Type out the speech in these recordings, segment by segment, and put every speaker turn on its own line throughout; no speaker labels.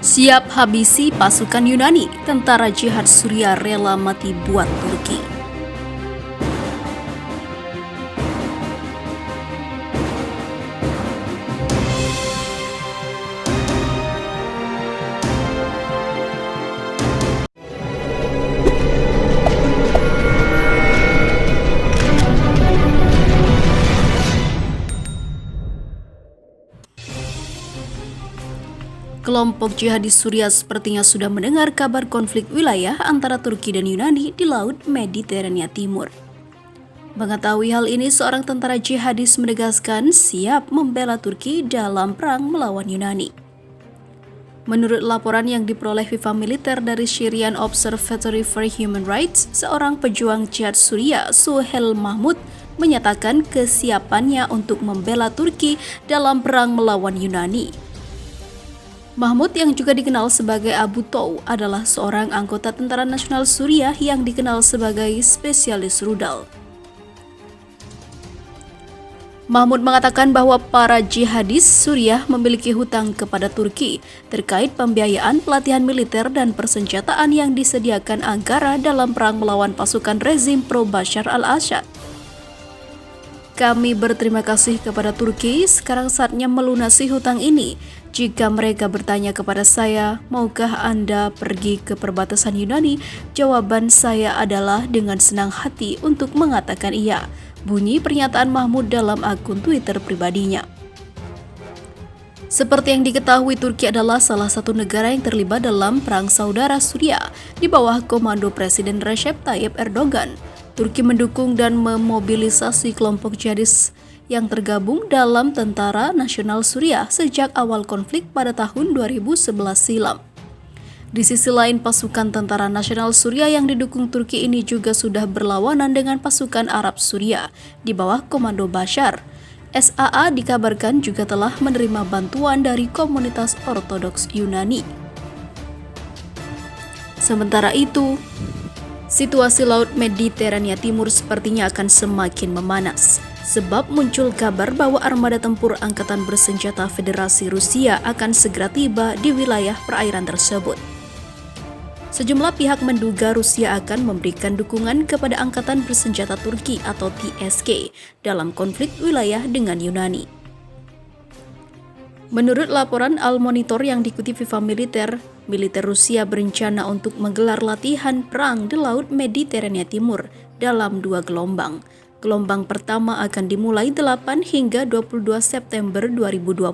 Siap habisi pasukan Yunani, tentara jihad Suriah rela mati buat Turki. Kelompok jihadis Suriah sepertinya sudah mendengar kabar konflik wilayah antara Turki dan Yunani di Laut Mediterania Timur. Mengetahui hal ini, seorang tentara jihadis menegaskan siap membela Turki dalam perang melawan Yunani. Menurut laporan yang diperoleh Viva Militer dari Syrian Observatory for Human Rights, seorang pejuang jihad Suriah, Suhail Mahmud, menyatakan kesiapannya untuk membela Turki dalam perang melawan Yunani. Mahmud, yang juga dikenal sebagai Abu Tou, adalah seorang anggota Tentara Nasional Suriah yang dikenal sebagai spesialis rudal. Mahmud mengatakan bahwa para jihadis Suriah memiliki hutang kepada Turki terkait pembiayaan pelatihan militer dan persenjataan yang disediakan Ankara dalam perang melawan pasukan rezim pro Bashar al-Assad. Kami berterima kasih kepada Turki, sekarang saatnya melunasi hutang ini. Jika mereka bertanya kepada saya, maukah Anda pergi ke perbatasan Yunani? Jawaban saya adalah dengan senang hati untuk mengatakan iya. Bunyi pernyataan Mahmud dalam akun Twitter pribadinya. Seperti yang diketahui, Turki adalah salah satu negara yang terlibat dalam perang saudara Suriah di bawah komando Presiden Recep Tayyip Erdogan. Turki mendukung dan memobilisasi kelompok jihadis yang tergabung dalam Tentara Nasional Suriah sejak awal konflik pada tahun 2011 silam. Di sisi lain, pasukan Tentara Nasional Suriah yang didukung Turki ini juga sudah berlawanan dengan pasukan Arab Suriah di bawah komando Bashar. SAA dikabarkan juga telah menerima bantuan dari komunitas Ortodoks Yunani. Sementara itu, situasi Laut Mediterania Timur sepertinya akan semakin memanas, sebab muncul kabar bahwa armada tempur Angkatan Bersenjata Federasi Rusia akan segera tiba di wilayah perairan tersebut. Sejumlah pihak menduga Rusia akan memberikan dukungan kepada Angkatan Bersenjata Turki atau TSK dalam konflik wilayah dengan Yunani. Menurut laporan Al-Monitor yang dikutip Viva Militer Rusia berencana untuk menggelar latihan perang di Laut Mediterania Timur dalam 2 gelombang. Gelombang pertama akan dimulai 8 hingga 22 September 2020.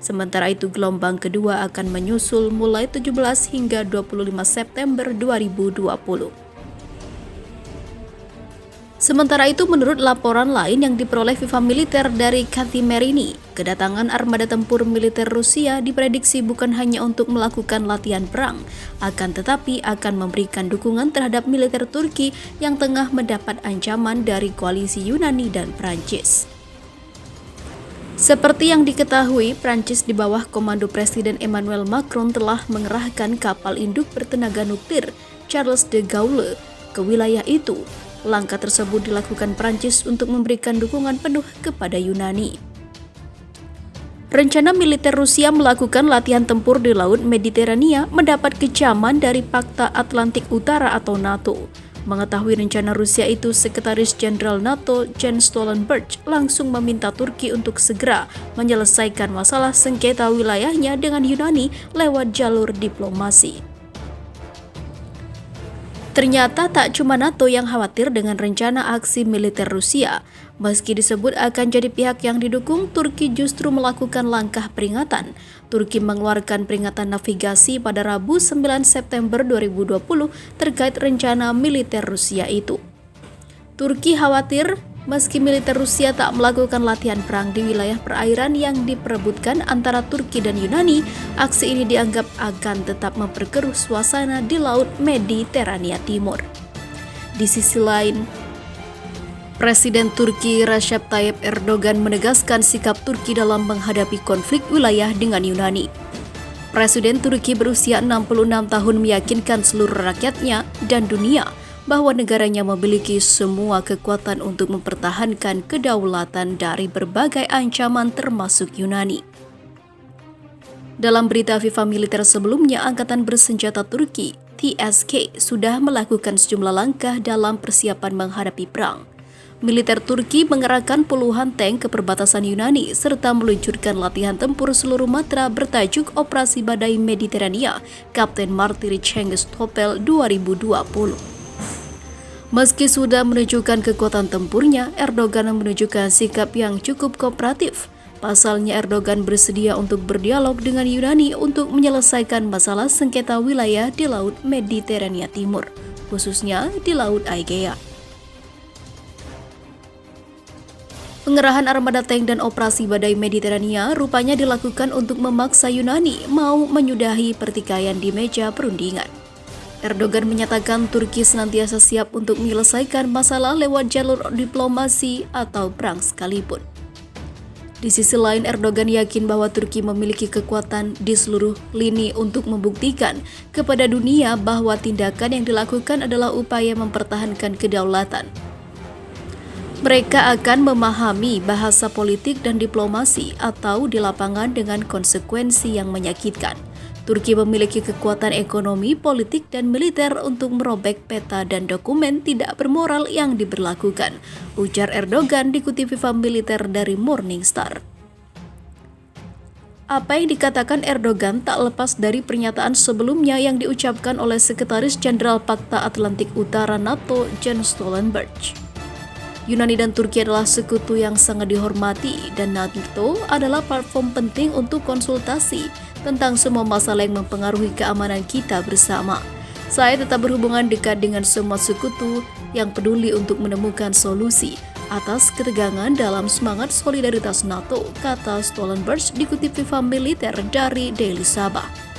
Sementara itu gelombang kedua akan menyusul mulai 17 hingga 25 September 2020. Sementara itu, menurut laporan lain yang diperoleh Viva Militer dari Katimerini, kedatangan armada tempur militer Rusia diprediksi bukan hanya untuk melakukan latihan perang, akan tetapi akan memberikan dukungan terhadap militer Turki yang tengah mendapat ancaman dari koalisi Yunani dan Prancis. Seperti yang diketahui, Prancis di bawah komando Presiden Emmanuel Macron telah mengerahkan kapal induk bertenaga nuklir Charles de Gaulle ke wilayah itu. Langkah tersebut dilakukan Prancis untuk memberikan dukungan penuh kepada Yunani. Rencana militer Rusia melakukan latihan tempur di Laut Mediterania mendapat kecaman dari Pakta Atlantik Utara atau NATO. Mengetahui rencana Rusia itu, Sekretaris Jenderal NATO Jens Stoltenberg langsung meminta Turki untuk segera menyelesaikan masalah sengketa wilayahnya dengan Yunani lewat jalur diplomasi. Ternyata tak cuma NATO yang khawatir dengan rencana aksi militer Rusia. Meski disebut akan jadi pihak yang didukung, Turki justru melakukan langkah peringatan. Turki mengeluarkan peringatan navigasi pada Rabu 9 September 2020 terkait rencana militer Rusia itu. Turki khawatir meski militer Rusia tak melakukan latihan perang di wilayah perairan yang diperebutkan antara Turki dan Yunani, aksi ini dianggap akan tetap memperkeruh suasana di Laut Mediterania Timur. Di sisi lain, Presiden Turki Recep Tayyip Erdogan menegaskan sikap Turki dalam menghadapi konflik wilayah dengan Yunani. Presiden Turki berusia 66 tahun meyakinkan seluruh rakyatnya dan dunia bahwa negaranya memiliki semua kekuatan untuk mempertahankan kedaulatan dari berbagai ancaman termasuk Yunani. Dalam berita FIFA militer sebelumnya, Angkatan Bersenjata Turki sudah melakukan sejumlah langkah dalam persiapan menghadapi perang. Militer Turki mengerahkan puluhan tank ke perbatasan Yunani serta meluncurkan latihan tempur seluruh matra bertajuk Operasi Badai Mediterania Kapten Martiri Cengiz Topel 2020. Meski sudah menunjukkan kekuatan tempurnya, Erdogan menunjukkan sikap yang cukup kooperatif. Pasalnya, Erdogan bersedia untuk berdialog dengan Yunani untuk menyelesaikan masalah sengketa wilayah di Laut Mediterania Timur, khususnya di Laut Aegea. Pengerahan armada tank dan operasi Badai Mediterania rupanya dilakukan untuk memaksa Yunani mau menyudahi pertikaian di meja perundingan. Erdogan menyatakan Turki senantiasa siap untuk menyelesaikan masalah lewat jalur diplomasi atau perang sekalipun. Di sisi lain, Erdogan yakin bahwa Turki memiliki kekuatan di seluruh lini untuk membuktikan kepada dunia bahwa tindakan yang dilakukan adalah upaya mempertahankan kedaulatan. Mereka akan memahami bahasa politik dan diplomasi atau di lapangan dengan konsekuensi yang menyakitkan. Turki memiliki kekuatan ekonomi, politik, dan militer untuk merobek peta dan dokumen tidak bermoral yang diberlakukan, ujar Erdogan dikutip FIFA militer dari Morning Star. Apa yang dikatakan Erdogan tak lepas dari pernyataan sebelumnya yang diucapkan oleh Sekretaris Jenderal Pakta Atlantik Utara NATO Jens Stoltenberg. Yunani dan Turki adalah sekutu yang sangat dihormati dan NATO adalah platform penting untuk konsultasi tentang semua masalah yang mempengaruhi keamanan kita bersama. Saya tetap berhubungan dekat dengan semua sekutu yang peduli untuk menemukan solusi atas ketegangan dalam semangat solidaritas NATO, kata Stoltenberg dikutip FIFA militer dari Daily Sabah.